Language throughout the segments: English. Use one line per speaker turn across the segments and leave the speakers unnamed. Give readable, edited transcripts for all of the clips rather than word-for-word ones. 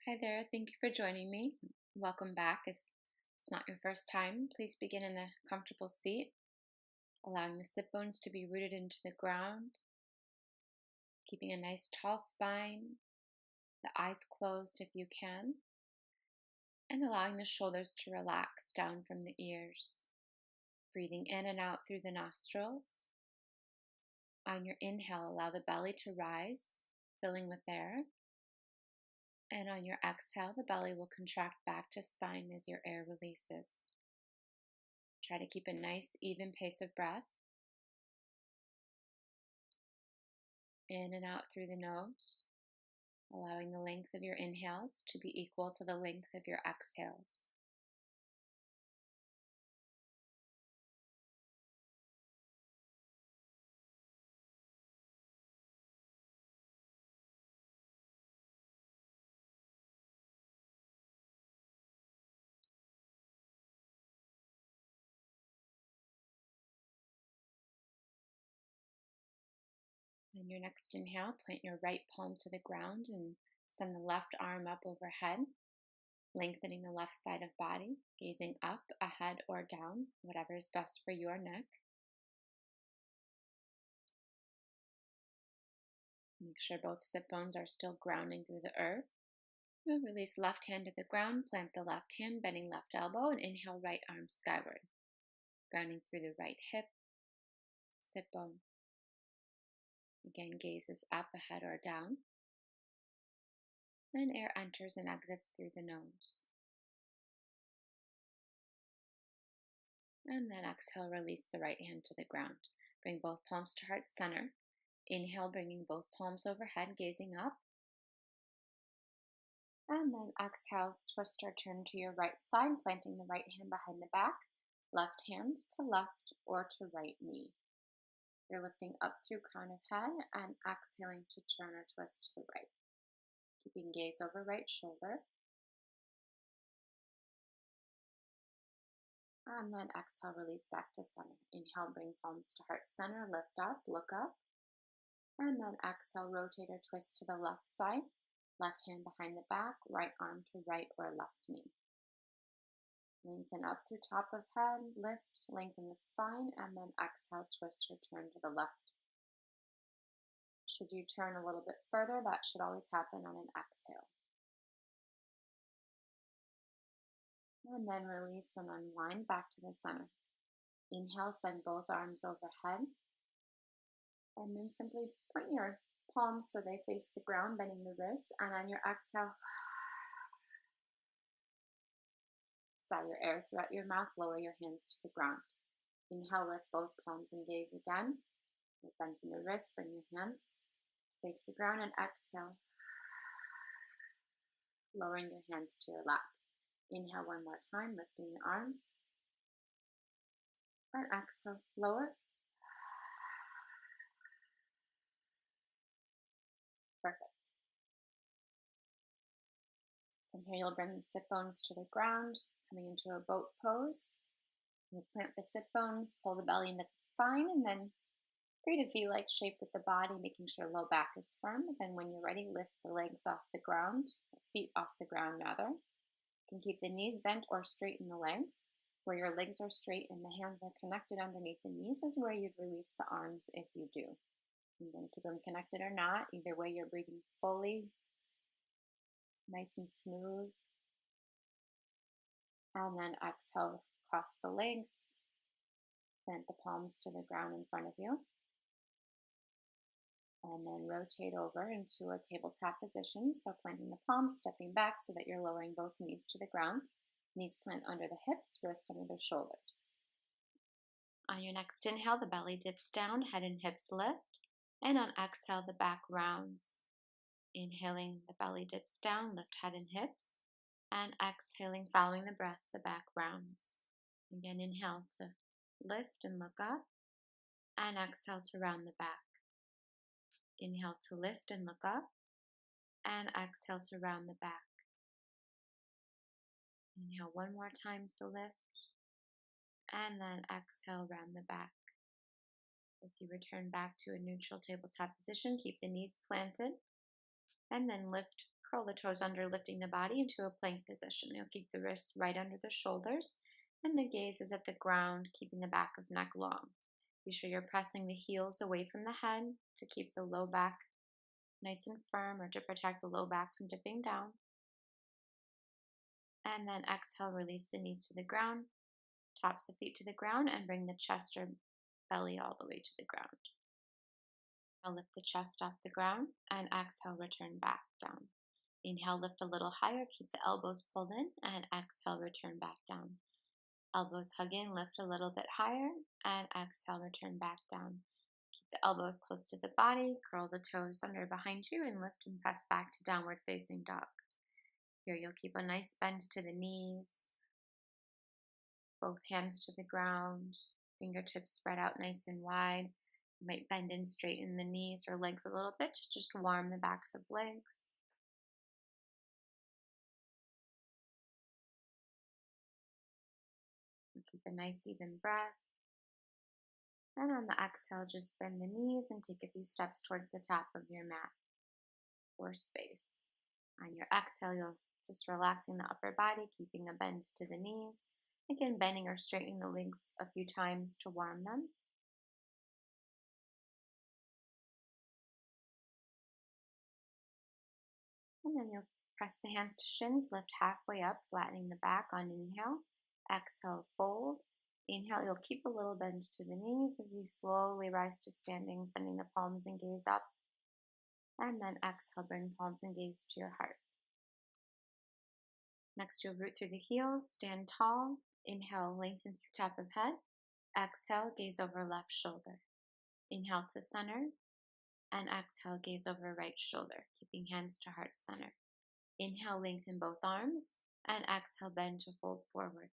Hi there, thank you for joining me. Welcome back. If it's not your first time, please begin in a comfortable seat, allowing the sit bones to be rooted into the ground, keeping a nice tall spine, the eyes closed if you can, and allowing the shoulders to relax down from the ears. Breathing in and out through the nostrils. On your inhale, allow the belly to rise, filling with air. And on your exhale, the belly will contract back to spine as your air releases. Try to keep a nice, even pace of breath. In and out through the nose, allowing the length of your inhales to be equal to the length of your exhales. On your next inhale, plant your right palm to the ground and send the left arm up overhead, lengthening the left side of body, gazing up, ahead, or down, whatever is best for your neck. Make sure both sit bones are still grounding through the earth. And release left hand to the ground, plant the left hand, bending left elbow, and inhale right arm skyward. Grounding through the right hip, sit bone. Again, gazes up, ahead, or down. And air enters and exits through the nose. And then exhale, release the right hand to the ground. Bring both palms to heart center. Inhale, bringing both palms overhead, gazing up. And then exhale, twist or turn to your right side, planting the right hand behind the back, left hand to left or to right knee. You're lifting up through crown of head and exhaling to turn or twist to the right. Keeping gaze over right shoulder. And then exhale, release back to center. Inhale, bring palms to heart center, lift up, look up. And then exhale, rotate or twist to the left side. Left hand behind the back, right arm to right or left knee. Lengthen up through top of head, lift, lengthen the spine, and then exhale, twist or turn to the left. Should you turn a little bit further, that should always happen on an exhale. And then release and unwind back to the center. Inhale, send both arms overhead. And then simply point your palms so they face the ground, bending the wrists. And on your exhale, sigh your air throughout your mouth, lower your hands to the ground. Inhale, lift both palms and gaze again. Bend from the wrist, bring your hands to face the ground, and exhale, lowering your hands to your lap. Inhale one more time, lifting the arms. And exhale, lower. Perfect. From here, you'll bring the sit bones to the ground, coming into a boat pose. You plant the sit bones, pull the belly into the spine, and then create a V-like shape with the body, making sure low back is firm. Then when you're ready, lift the legs off the ground, feet off the ground rather. You can keep the knees bent or straighten the legs. Where your legs are straight and the hands are connected underneath the knees is where you'd release the arms if you do. You can keep them connected or not. Either way, you're breathing fully, nice and smooth. And then exhale, cross the legs, plant the palms to the ground in front of you. And then rotate over into a tabletop position. So planting the palms, stepping back so that you're lowering both knees to the ground. Knees plant under the hips, wrists under the shoulders. On your next inhale, the belly dips down, head and hips lift. And on exhale, the back rounds. Inhaling, the belly dips down, lift head and hips. And exhaling, following the breath, the back rounds. Again, inhale to lift and look up. And exhale to round the back. Inhale to lift and look up. And exhale to round the back. Inhale one more time to lift. And then exhale, round the back. As you return back to a neutral tabletop position, keep the knees planted. And then lift Curl the toes under, lifting the body into a plank position. You'll keep the wrists right under the shoulders, and the gaze is at the ground, keeping the back of neck long. Be sure you're pressing the heels away from the head to keep the low back nice and firm, or to protect the low back from dipping down. And then exhale, release the knees to the ground, tops of feet to the ground, and bring the chest or belly all the way to the ground. I'll lift the chest off the ground, and exhale, return back down. Inhale, lift a little higher, keep the elbows pulled in, and exhale, return back down. Elbows hug in, lift a little bit higher, and exhale, return back down. Keep the elbows close to the body, curl the toes under behind you, and lift and press back to downward facing dog. Here you'll keep a nice bend to the knees, both hands to the ground, fingertips spread out nice and wide. You might bend and straighten the knees or legs a little bit to just warm the backs of legs. And keep a nice even breath. And on the exhale, just bend the knees and take a few steps towards the top of your mat or space. On your exhale, you'll just relaxing the upper body, keeping a bend to the knees. Again, bending or straightening the legs a few times to warm them. And then you'll press the hands to shins, lift halfway up, flattening the back on inhale. Exhale, fold. Inhale, you'll keep a little bend to the knees as you slowly rise to standing, sending the palms and gaze up. And then exhale, bring palms and gaze to your heart. Next, you'll root through the heels, stand tall. Inhale, lengthen through top of head. Exhale, gaze over left shoulder. Inhale to center. And exhale, gaze over right shoulder, keeping hands to heart center. Inhale, lengthen both arms. And exhale, bend to fold forward.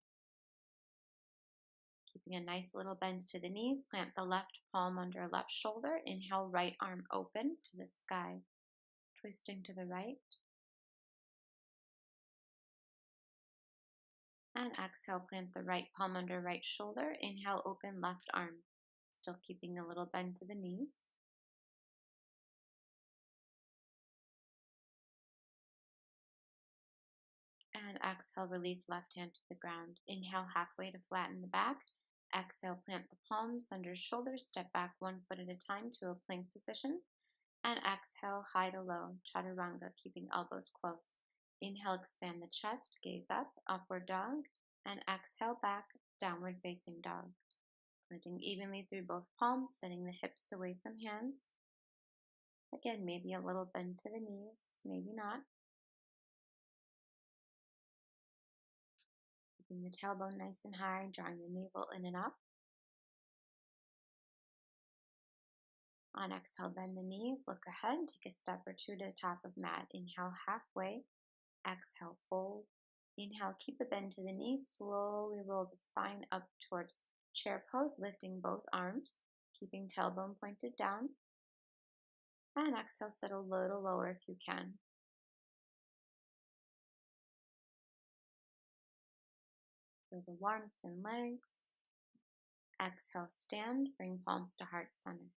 Keeping a nice little bend to the knees, plant the left palm under left shoulder. Inhale, right arm open to the sky, twisting to the right. And exhale, plant the right palm under right shoulder. Inhale, open left arm, still keeping a little bend to the knees. And exhale, release left hand to the ground. Inhale, halfway to flatten the back. Exhale, plant the palms under shoulders. Step back 1 foot at a time to a plank position. And exhale, high to low, chaturanga, keeping elbows close. Inhale, expand the chest, gaze up, upward dog. And exhale, back, downward facing dog. Planting evenly through both palms, sending the hips away from hands. Again, maybe a little bend to the knees, maybe not. Keeping the tailbone nice and high, drawing the navel in and up. On exhale, bend the knees, look ahead, take a step or two to the top of mat. Inhale, halfway. Exhale, fold. Inhale, keep the bend to the knees, slowly roll the spine up towards chair pose, lifting both arms, keeping tailbone pointed down. And exhale, sit a little lower if you can. Feel the warmth in legs. Exhale, stand, bring palms to heart center.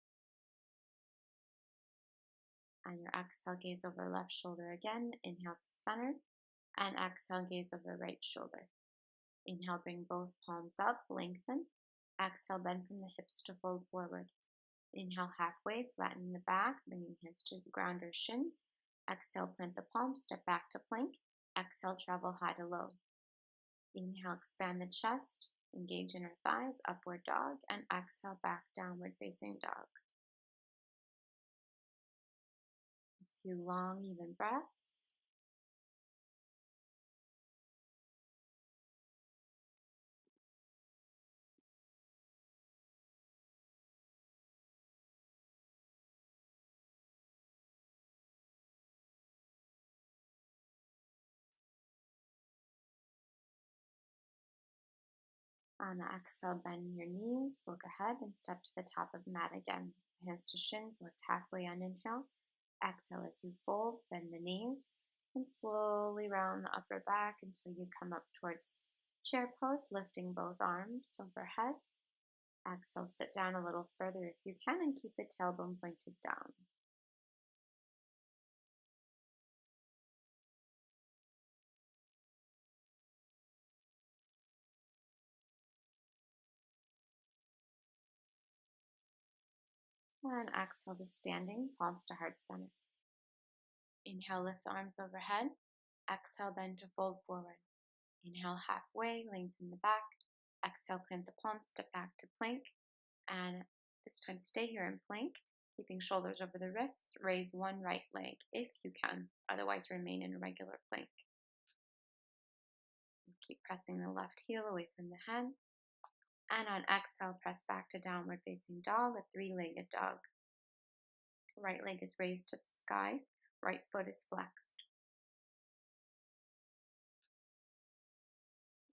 On your exhale, gaze over left shoulder again. Inhale to center. And exhale, gaze over right shoulder. Inhale, bring both palms up, lengthen. Exhale, bend from the hips to fold forward. Inhale, halfway, flatten the back, bringing hands to the ground or shins. Exhale, plant the palms, step back to plank. Exhale, travel high to low. Inhale, expand the chest, engage inner thighs, upward dog, and exhale, back, downward facing dog. A few long, even breaths. On the exhale, bend your knees, look ahead, and step to the top of mat again. Hands to shins, lift halfway on inhale. Exhale as you fold, bend the knees, and slowly round the upper back until you come up towards chair pose, lifting both arms overhead. Exhale, sit down a little further if you can, and keep the tailbone pointed down. And exhale to standing, palms to heart center. Inhale, lift the arms overhead. Exhale, bend to fold forward. Inhale, halfway, lengthen the back. Exhale, plant the palms, step back to plank. And this time, stay here in plank, keeping shoulders over the wrists. Raise one right leg if you can. Otherwise, remain in a regular plank. Keep pressing the left heel away from the head. And on exhale, press back to downward facing dog, a three-legged dog. Right leg is raised to the sky. Right foot is flexed.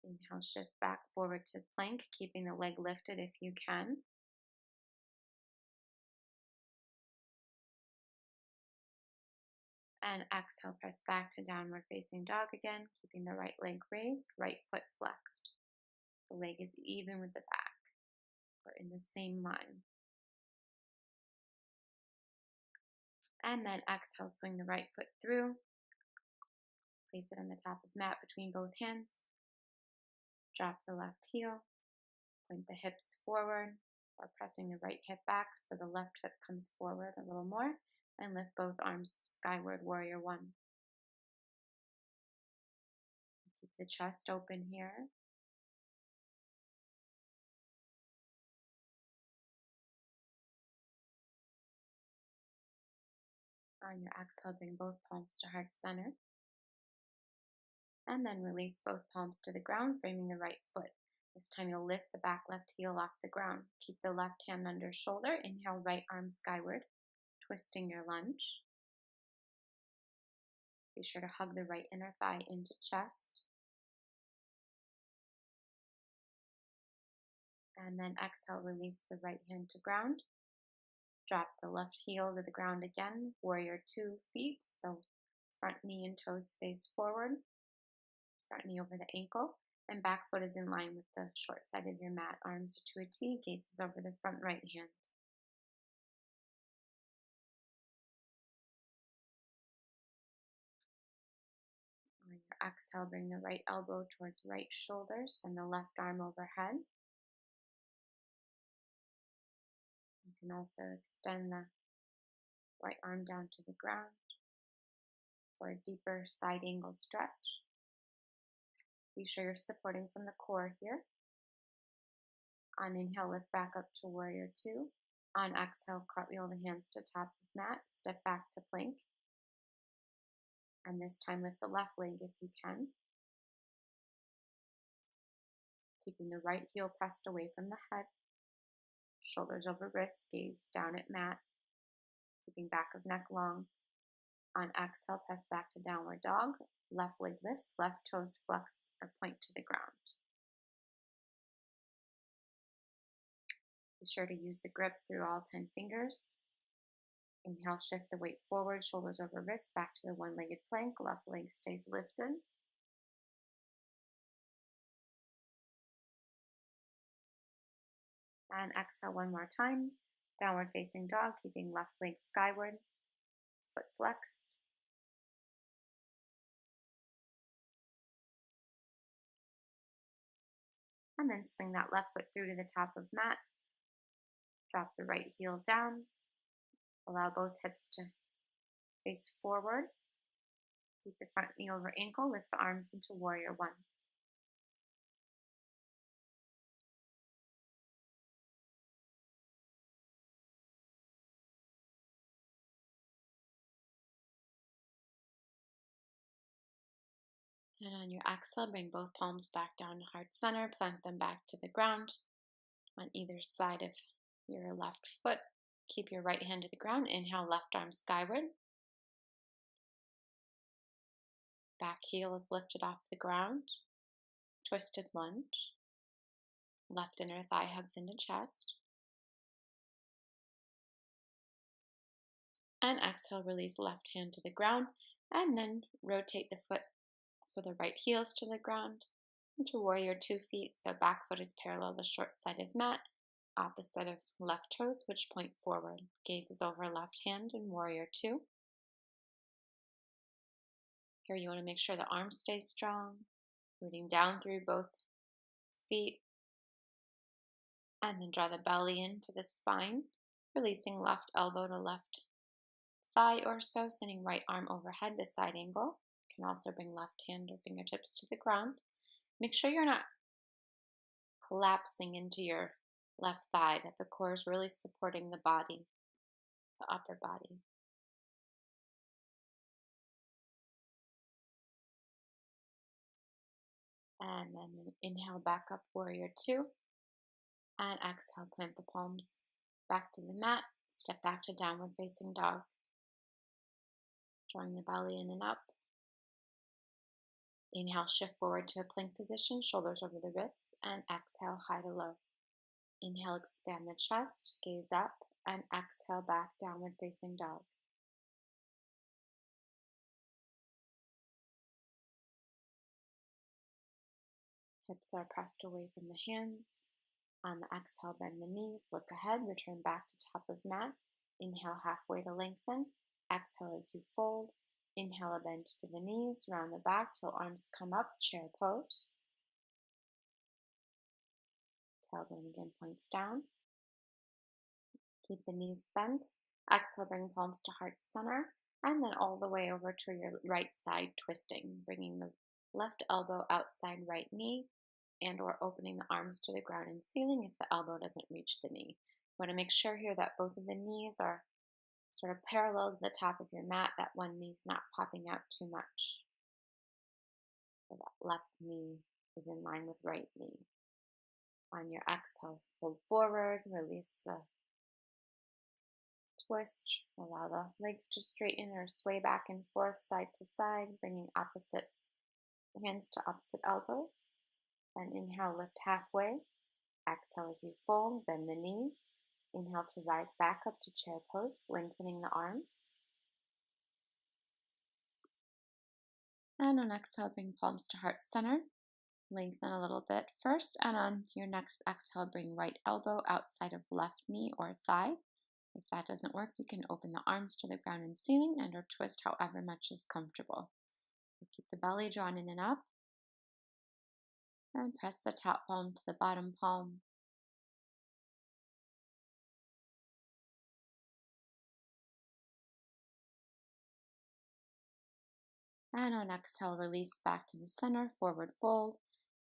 Inhale, shift back forward to plank, keeping the leg lifted if you can. And exhale, press back to downward facing dog again, keeping the right leg raised, right foot flexed. The leg is even with the back, or in the same line. And then exhale, swing the right foot through. Place it on the top of mat between both hands. Drop the left heel. Point the hips forward, or pressing the right hip back so the left hip comes forward a little more. And lift both arms to skyward, warrior one. Keep the chest open here. On your exhale, bring both palms to heart center. And then release both palms to the ground, framing the right foot. This time you'll lift the back left heel off the ground. Keep the left hand under shoulder. Inhale, right arm skyward, twisting your lunge. Be sure to hug the right inner thigh into chest. And then exhale, release the right hand to ground. Drop the left heel to the ground again, warrior 2 feet. So front knee and toes face forward, front knee over the ankle, and back foot is in line with the short side of your mat. Arms are to a T, gazes over the front right hand. On your exhale, bring the right elbow towards right shoulder, send the left arm overhead. You can also extend the right arm down to the ground for a deeper side angle stretch. Be sure you're supporting from the core here. On inhale, lift back up to warrior 2. On exhale, cartwheel the hands to top of mat, step back to plank. And this time lift the left leg if you can. Keeping the right heel pressed away from the head. Shoulders over wrists, gaze down at mat. Keeping back of neck long. On exhale, press back to downward dog. Left leg lifts, left toes flex or point to the ground. Be sure to use the grip through all 10 fingers. Inhale, shift the weight forward, shoulders over wrists, back to the one-legged plank. Left leg stays lifted. And exhale one more time. Downward facing dog, keeping left leg skyward, foot flexed. And then swing that left foot through to the top of mat. Drop the right heel down. Allow both hips to face forward. Keep the front knee over ankle. Lift the arms into warrior 1. And on your exhale, bring both palms back down to heart center. Plant them back to the ground on either side of your left foot. Keep your right hand to the ground. Inhale, left arm skyward. Back heel is lifted off the ground. Twisted lunge. Left inner thigh hugs into chest. And exhale, release left hand to the ground. And then rotate the foot so the right heel is to the ground. Into warrior 2 feet, so back foot is parallel the short side of mat. Opposite of left toes, which point forward. Gazes over left hand in warrior 2. Here you want to make sure the arms stay strong. Rooting down through both feet. And then draw the belly into the spine. Releasing left elbow to left thigh or so, sending right arm overhead to side angle. You can also bring left hand or fingertips to the ground. Make sure you're not collapsing into your left thigh, that the core is really supporting the body, the upper body. And then inhale back up, warrior two. And exhale, plant the palms back to the mat. Step back to downward facing dog. Drawing the belly in and up. Inhale, shift forward to a plank position, shoulders over the wrists. And exhale, high to low. Inhale, expand the chest, gaze up. And exhale, back, downward facing dog. Hips are pressed away from the hands. On the exhale, bend the knees, look ahead, return back to top of mat. Inhale, halfway to lengthen. Exhale as you fold. Inhale, a bend to the knees, round the back till arms come up, chair pose. Tailbone again points down. Keep the knees bent. Exhale, bring palms to heart center. And then all the way over to your right side, twisting, bringing the left elbow outside right knee, and or opening the arms to the ground and ceiling if the elbow doesn't reach the knee. You want to make sure here that both of the knees are sort of parallel to the top of your mat, that one knee's not popping out too much. So that left knee is in line with right knee. On your exhale, fold forward, release the twist, allow the legs to straighten or sway back and forth, side to side, bringing opposite hands to opposite elbows. And inhale, lift halfway. Exhale as you fold, bend the knees. Inhale to rise back up to chair pose, lengthening the arms. And on exhale, bring palms to heart center. Lengthen a little bit first, and on your next exhale, bring right elbow outside of left knee or thigh. If that doesn't work, you can open the arms to the ground and ceiling and or twist however much is comfortable. Keep the belly drawn in and up. And press the top palm to the bottom palm. And on exhale, release back to the center, forward fold.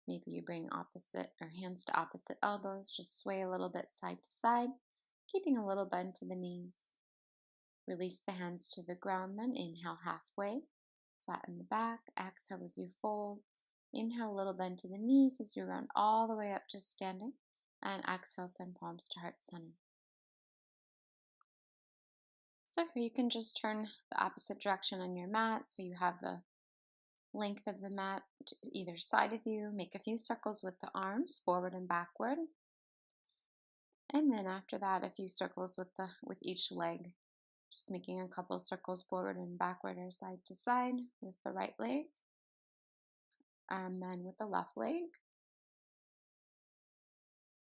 Maybe you bring opposite or hands to opposite elbows. Just sway a little bit side to side, keeping a little bend to the knees. Release the hands to the ground, then inhale halfway. Flatten the back. Exhale as you fold. Inhale, a little bend to the knees as you round all the way up to standing. And exhale, send palms to heart center. So here you can just turn the opposite direction on your mat so you have the length of the mat to either side of you. Make a few circles with the arms, forward and backward. And then after that, a few circles with each leg. Just making a couple circles forward and backward or side to side with the right leg. And then with the left leg.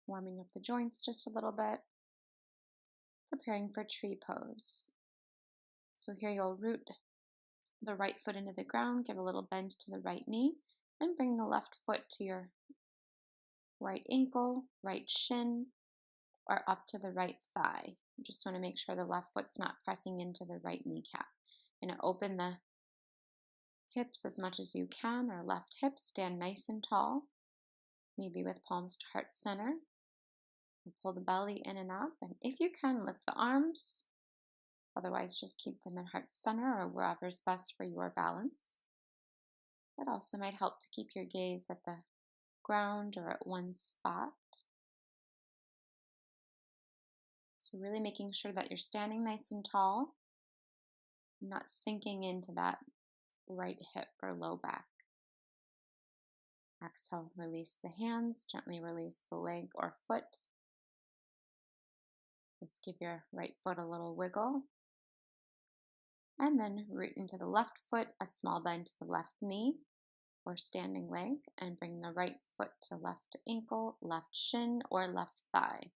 Warming up the joints just a little bit. Preparing for tree pose. So here you'll root the right foot into the ground, give a little bend to the right knee, and bring the left foot to your right ankle, right shin, or up to the right thigh. You just want to make sure the left foot's not pressing into the right kneecap. You're going to open the hips as much as you can, or left hip, stand nice and tall, maybe with palms to heart center. And pull the belly in and up, and if you can, lift the arms. Otherwise, just keep them in heart center or wherever's best for your balance. It also might help to keep your gaze at the ground or at one spot. So really making sure that you're standing nice and tall, not sinking into that right hip or low back. Exhale, release the hands, gently release the leg or foot. Just give your right foot a little wiggle. And then root into the left foot, a small bend to the left knee or standing leg, and bring the right foot to left ankle, left shin, or left thigh.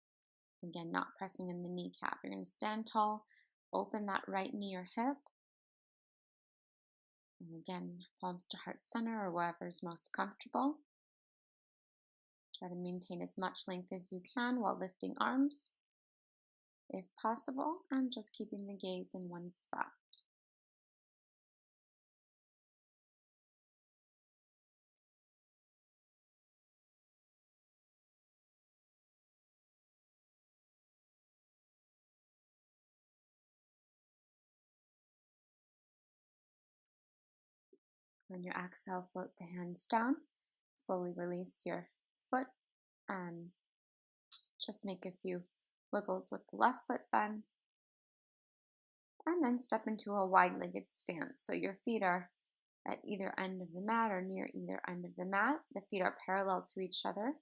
Again, not pressing in the kneecap. You're going to stand tall, open that right knee or hip. And again, palms to heart center or wherever is most comfortable. Try to maintain as much length as you can while lifting arms. if possible, and just keeping the gaze in one spot. On your exhale, float the hands down. Slowly release your foot and just make a few wiggles with the left foot then. And then step into a wide-legged stance. So your feet are at either end of the mat or near either end of the mat. The feet are parallel to each other.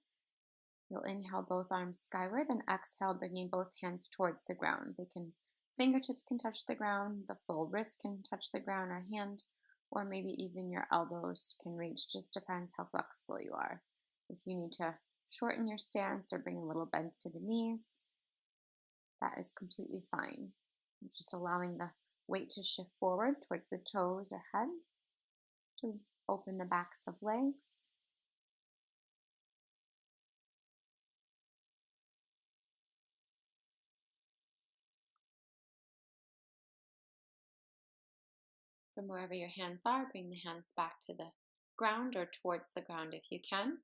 You'll inhale both arms skyward and exhale, bringing both hands towards the ground. Fingertips can touch the ground, the full wrist can touch the ground or hand, or maybe even your elbows can reach. Just depends how flexible you are. If you need to shorten your stance or bring a little bend to the knees, that is completely fine. Just allowing the weight to shift forward towards the toes or head to open the backs of legs. From wherever your hands are, bring the hands back to the ground or towards the ground if you can.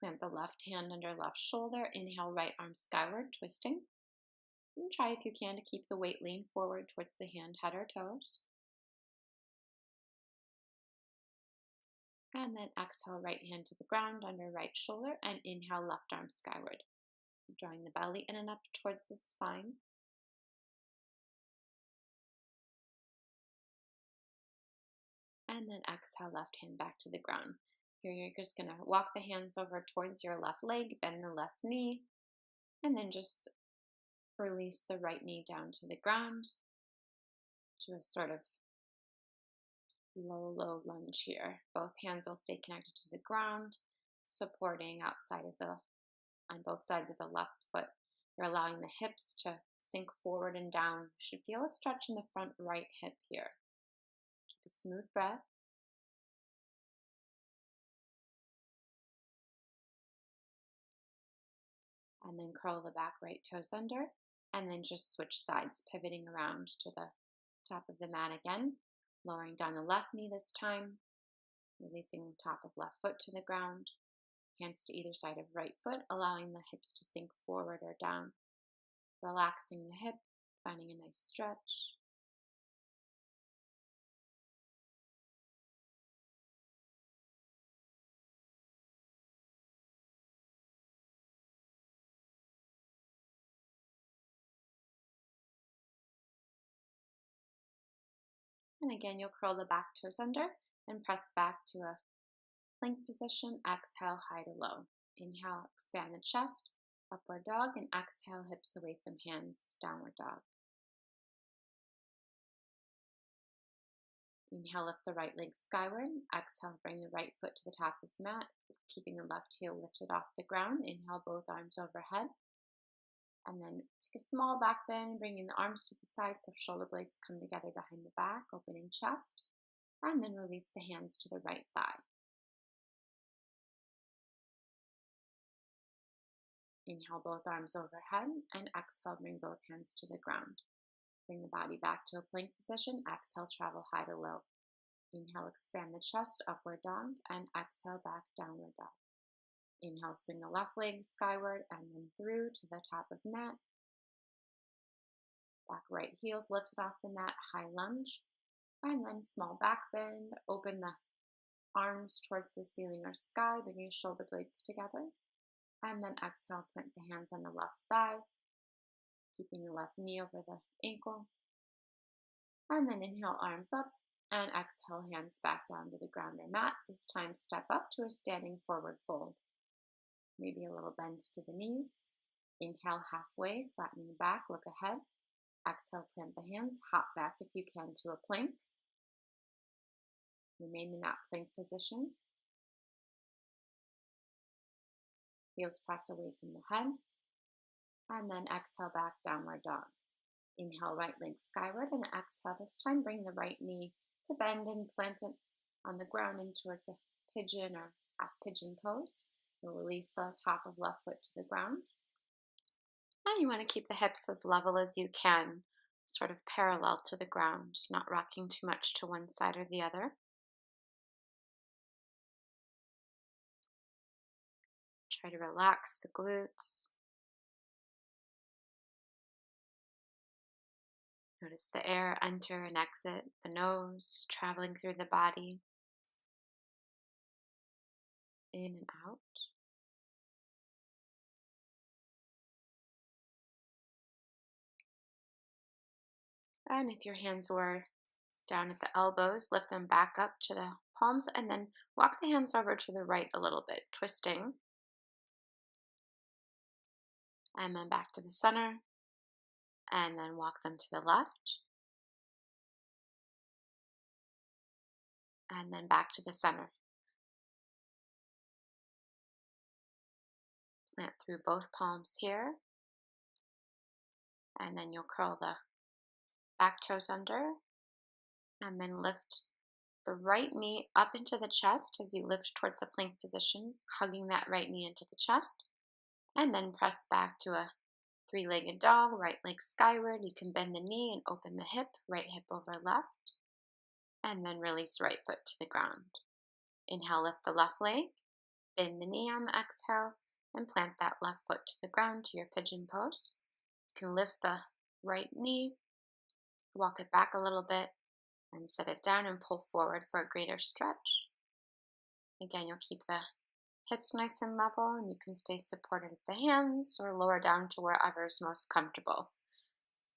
Plant the left hand under left shoulder. Inhale, right arm skyward, twisting. And try if you can to keep the weight lean forward towards the hand, head, or toes. And then exhale, right hand to the ground under right shoulder, and inhale, left arm skyward. Drawing the belly in and up towards the spine. And then exhale, left hand back to the ground. Here you're just going to walk the hands over towards your left leg, bend the left knee, and then just release the right knee down to the ground to a sort of low lunge here. Both hands will stay connected to the ground, supporting on both sides of the left foot. You're allowing the hips to sink forward and down. You should feel a stretch in the front right hip here. Keep a smooth breath. And then curl the back right toes under, and then just switch sides, pivoting around to the top of the mat again, lowering down the left knee this time, releasing the top of left foot to the ground, hands to either side of right foot, allowing the hips to sink forward or down, relaxing the hip, finding a nice stretch. And again, you'll curl the back toes under and press back to a plank position. Exhale, high to low. Inhale, expand the chest, upward dog, and exhale, hips away from hands, downward dog. Inhale, lift the right leg skyward. Exhale, bring the right foot to the top of the mat, keeping the left heel lifted off the ground. Inhale, both arms overhead. And then take a small back bend, bringing the arms to the side so shoulder blades come together behind the back, opening chest. And then release the hands to the right thigh. Inhale, both arms overhead, and exhale, bring both hands to the ground. Bring the body back to a plank position. Exhale, travel high to low. Inhale, expand the chest, upward dog, and exhale, back, downward dog. Inhale, swing the left leg skyward and then through to the top of mat. Back right heels lifted off the mat, high lunge. And then small back bend, open the arms towards the ceiling or sky, bring your shoulder blades together. And then exhale, plant the hands on the left thigh, keeping the left knee over the ankle. And then inhale, arms up, and exhale, hands back down to the ground or mat. This time, step up to a standing forward fold. Maybe a little bend to the knees. Inhale, halfway, flattening the back, look ahead. Exhale, plant the hands, hop back if you can to a plank. Remain in that plank position. Heels press away from the head. And then exhale, back, downward dog. Inhale, right leg skyward, and exhale. This time, bring the right knee to bend and plant it on the ground and towards a pigeon or half pigeon pose. You'll release the top of left foot to the ground. And you want to keep the hips as level as you can, sort of parallel to the ground, not rocking too much to one side or the other. Try to relax the glutes. Notice the air enter and exit the nose, traveling through the body, in and out. And if your hands were down at the elbows, lift them back up to the palms and then walk the hands over to the right a little bit, twisting. And then back to the center. And then walk them to the left. And then back to the center. Plant through both palms here. And then you'll curl the back toes under. And then lift the right knee up into the chest as you lift towards the plank position, hugging that right knee into the chest. And then press back to a three-legged dog, right leg skyward. You can bend the knee and open the hip, right hip over left. And then release right foot to the ground. Inhale, lift the left leg, bend the knee on the exhale, and plant that left foot to the ground to your pigeon pose. You can lift the right knee, walk it back a little bit, and set it down and pull forward for a greater stretch. Again, you'll keep the hips nice and level, and you can stay supported at the hands or lower down to wherever is most comfortable.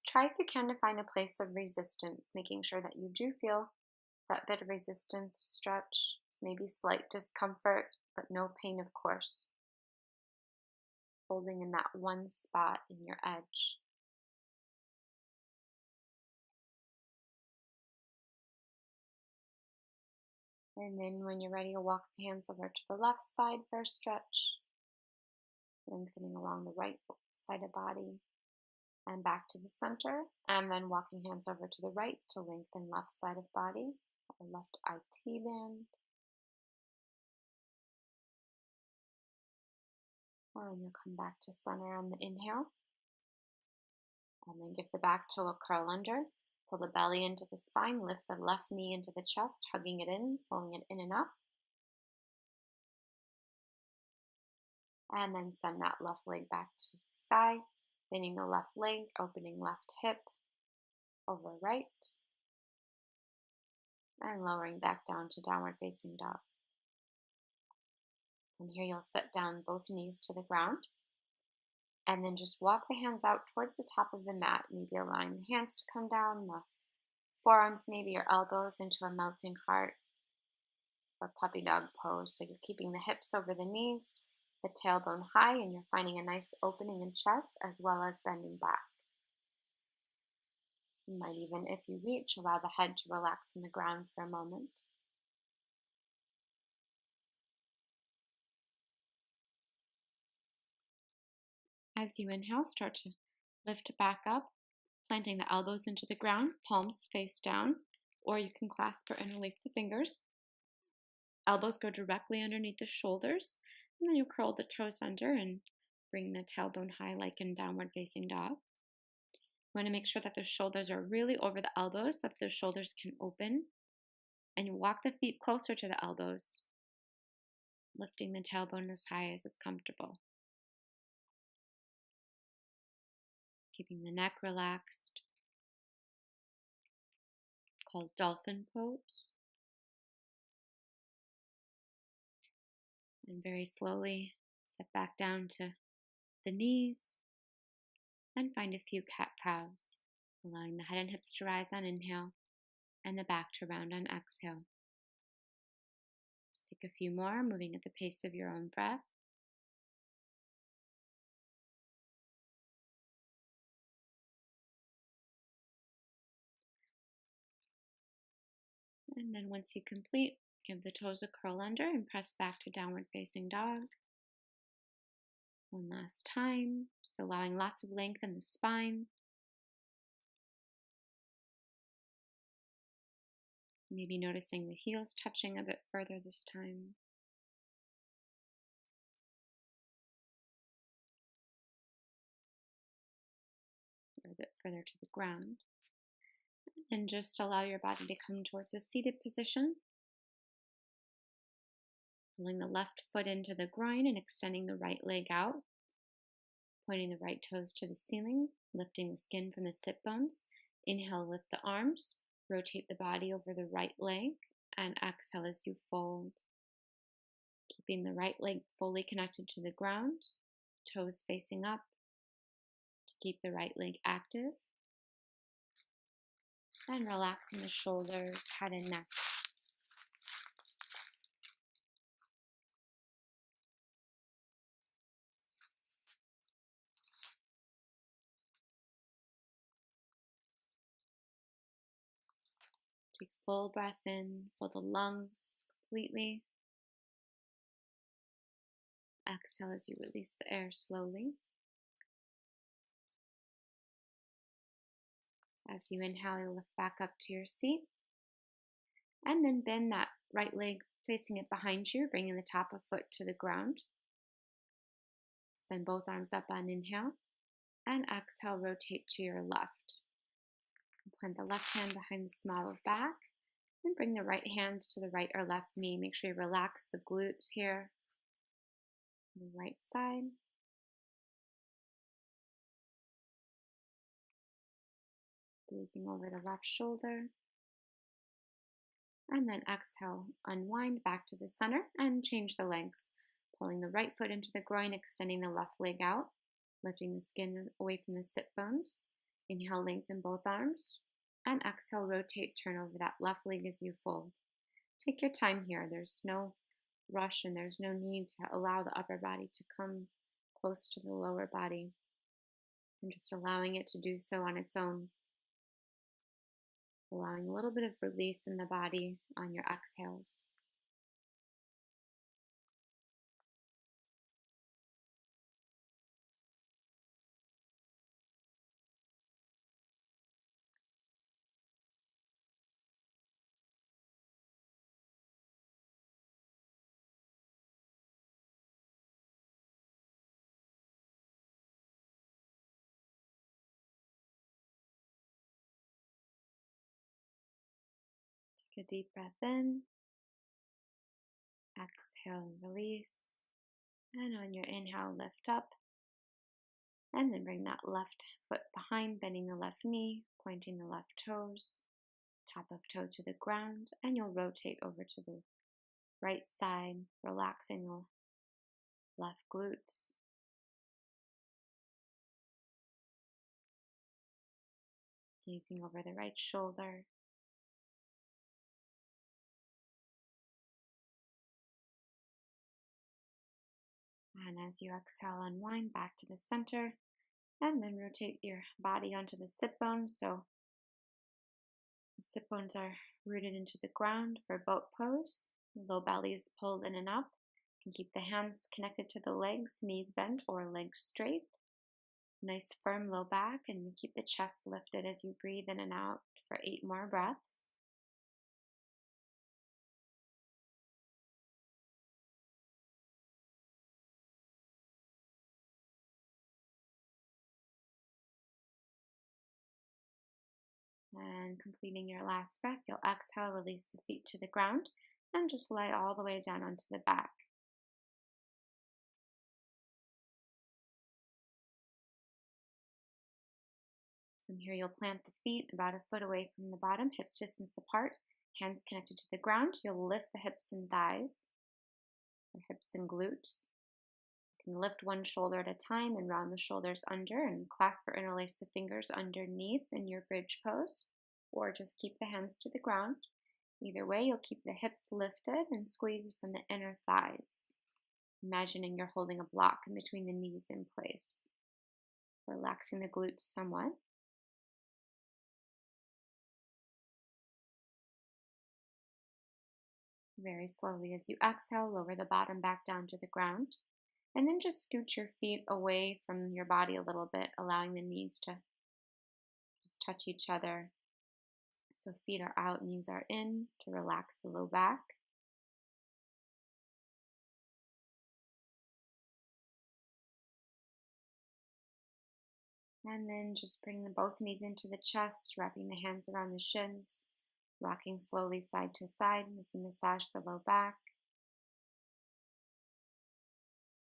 Try if you can to find a place of resistance, making sure that you do feel that bit of resistance, stretch, maybe slight discomfort, but no pain, of course. Holding in that one spot in your edge. And then when you're ready, you'll walk the hands over to the left side for a stretch, lengthening along the right side of body, and back to the center, and then walking hands over to the right to lengthen left side of body, or left IT band. And you'll come back to center on the inhale. And then give the back toe a curl under. Pull the belly into the spine. Lift the left knee into the chest, hugging it in, pulling it in and up. And then send that left leg back to the sky. Bending the left leg, opening left hip over right. And lowering back down to downward facing dog. From here, you'll set down both knees to the ground. And then just walk the hands out towards the top of the mat, maybe allowing the hands to come down, the forearms, maybe your elbows into a melting heart or puppy dog pose. So you're keeping the hips over the knees, the tailbone high, and you're finding a nice opening in chest as well as bending back. You might even, if you reach, allow the head to relax in the ground for a moment. As you inhale, start to lift back up, planting the elbows into the ground, palms face down, or you can clasp or interlace the fingers. Elbows go directly underneath the shoulders, and then you curl the toes under and bring the tailbone high like in downward facing dog. You want to make sure that the shoulders are really over the elbows so that the shoulders can open, and you walk the feet closer to the elbows, lifting the tailbone as high as is comfortable. Keeping the neck relaxed, called dolphin pose. And very slowly set back down to the knees and find a few cat-cows, allowing the head and hips to rise on inhale and the back to round on exhale. Just take a few more, moving at the pace of your own breath. And then once you complete, give the toes a curl under and press back to downward facing dog. One last time, just allowing lots of length in the spine. Maybe noticing the heels touching a bit further this time. a bit further to the ground. And just allow your body to come towards a seated position. Pulling the left foot into the groin and extending the right leg out. Pointing the right toes to the ceiling, lifting the skin from the sit bones. Inhale, lift the arms. Rotate the body over the right leg. And exhale as you fold. Keeping the right leg fully connected to the ground. Toes facing up. To keep the right leg active. And relaxing the shoulders, head and neck. Take full breath in, fill the lungs completely. Exhale as you release the air slowly. As you inhale, you lift back up to your seat. And then bend that right leg, placing it behind you, bringing the top of foot to the ground. Send both arms up on inhale. And exhale, rotate to your left. Plant the left hand behind the small of back. And bring the right hand to the right or left knee. Make sure you relax the glutes here. The right side. Gazing over the left shoulder. And then exhale, unwind back to the center and change the legs. Pulling the right foot into the groin, extending the left leg out. Lifting the skin away from the sit bones. Inhale, lengthen both arms. And exhale, rotate, turn over that left leg as you fold. Take your time here. There's no rush and there's no need to allow the upper body to come close to the lower body. And just allowing it to do so on its own. Allowing a little bit of release in the body on your exhales. Take a deep breath in. Exhale, release. And on your inhale, lift up. And then bring that left foot behind, bending the left knee, pointing the left toes, top of toe to the ground, and you'll rotate over to the right side, relaxing the left glutes. Gazing over the right shoulder. And as you exhale, unwind back to the center, and then rotate your body onto the sit bones. So the sit bones are rooted into the ground for boat pose. The low belly is pulled in and up. You can keep the hands connected to the legs, knees bent or legs straight. Nice firm low back, and you keep the chest lifted as you breathe in and out for 8 more breaths. And completing your last breath, you'll exhale, release the feet to the ground, and just lie all the way down onto the back. From here, you'll plant the feet about a foot away from the bottom, hips distance apart, hands connected to the ground. You'll lift the hips and thighs, or hips and glutes. You can lift one shoulder at a time and round the shoulders under and clasp or interlace the fingers underneath in your bridge pose, or just keep the hands to the ground. Either way, you'll keep the hips lifted and squeeze from the inner thighs, imagining you're holding a block in between the knees in place, relaxing the glutes somewhat. Very slowly as you exhale, lower the bottom back down to the ground. And then just scoot your feet away from your body a little bit, allowing the knees to just touch each other. So feet are out, knees are in to relax the low back. And then just bring both knees into the chest, wrapping the hands around the shins, rocking slowly side to side as you massage the low back.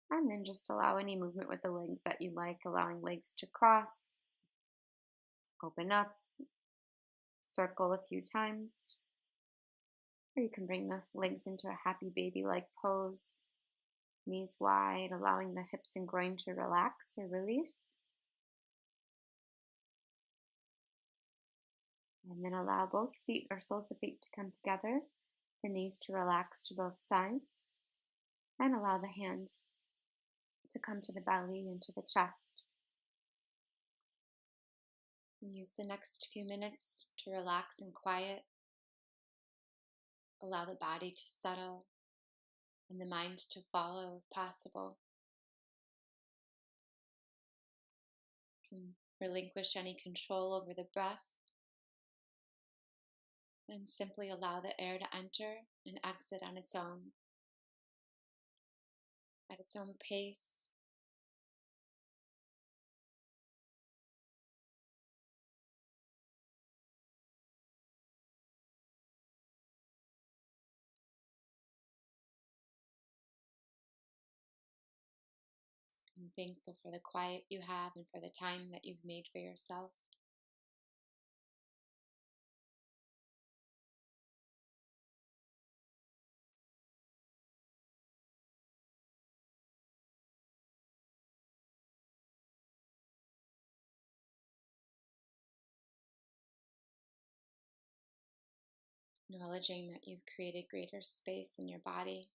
And then just allow any movement with the legs that you like, allowing legs to cross, open up, circle a few times. Or you can bring the legs into a happy baby-like pose, knees wide, allowing the hips and groin to relax or release. And then allow both feet or soles of feet to come together, the knees to relax to both sides, and allow the hands to come to the belly and to the chest. And use the next few minutes to relax and quiet. Allow the body to settle and the mind to follow if possible. You can relinquish any control over the breath and simply allow the air to enter and exit on its own, at its own pace. Just being thankful for the quiet you have and for the time that you've made for yourself. Acknowledging that you've created greater space in your body.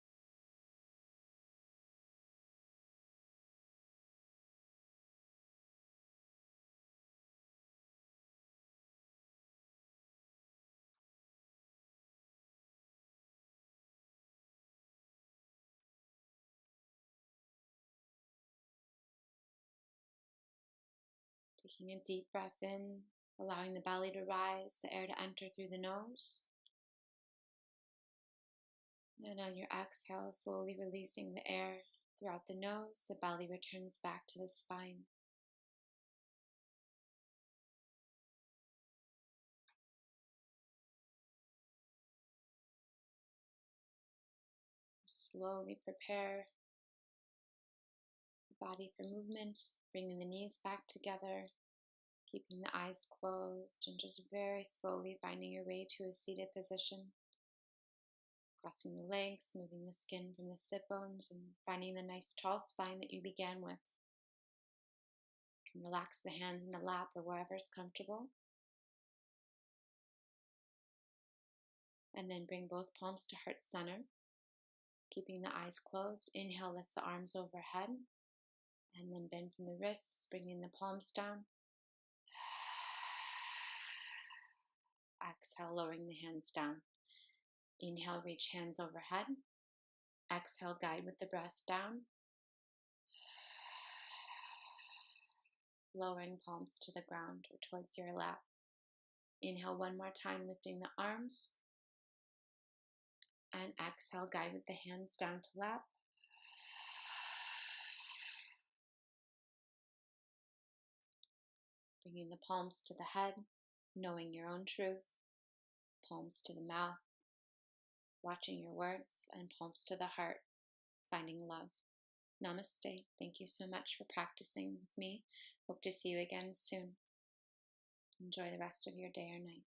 Taking a deep breath in, allowing the belly to rise, the air to enter through the nose. And on your exhale, slowly releasing the air throughout the nose, the belly returns back to the spine. Slowly prepare the body for movement, bringing the knees back together, keeping the eyes closed, and just very slowly finding your way to a seated position. Crossing the legs, moving the skin from the sit bones, and finding the nice tall spine that you began with. You can relax the hands in the lap or wherever is comfortable. And then bring both palms to heart center, keeping the eyes closed. Inhale, lift the arms overhead, and then bend from the wrists, bringing the palms down. Exhale, lowering the hands down. Inhale, reach hands overhead. Exhale, guide with the breath down. Lowering palms to the ground or towards your lap. Inhale one more time, lifting the arms. And exhale, guide with the hands down to lap. Bringing the palms to the head, knowing your own truth. Palms to the mouth, watching your words, and palms to the heart, finding love. Namaste. Thank you so much for practicing with me. Hope to see you again soon. Enjoy the rest of your day or night.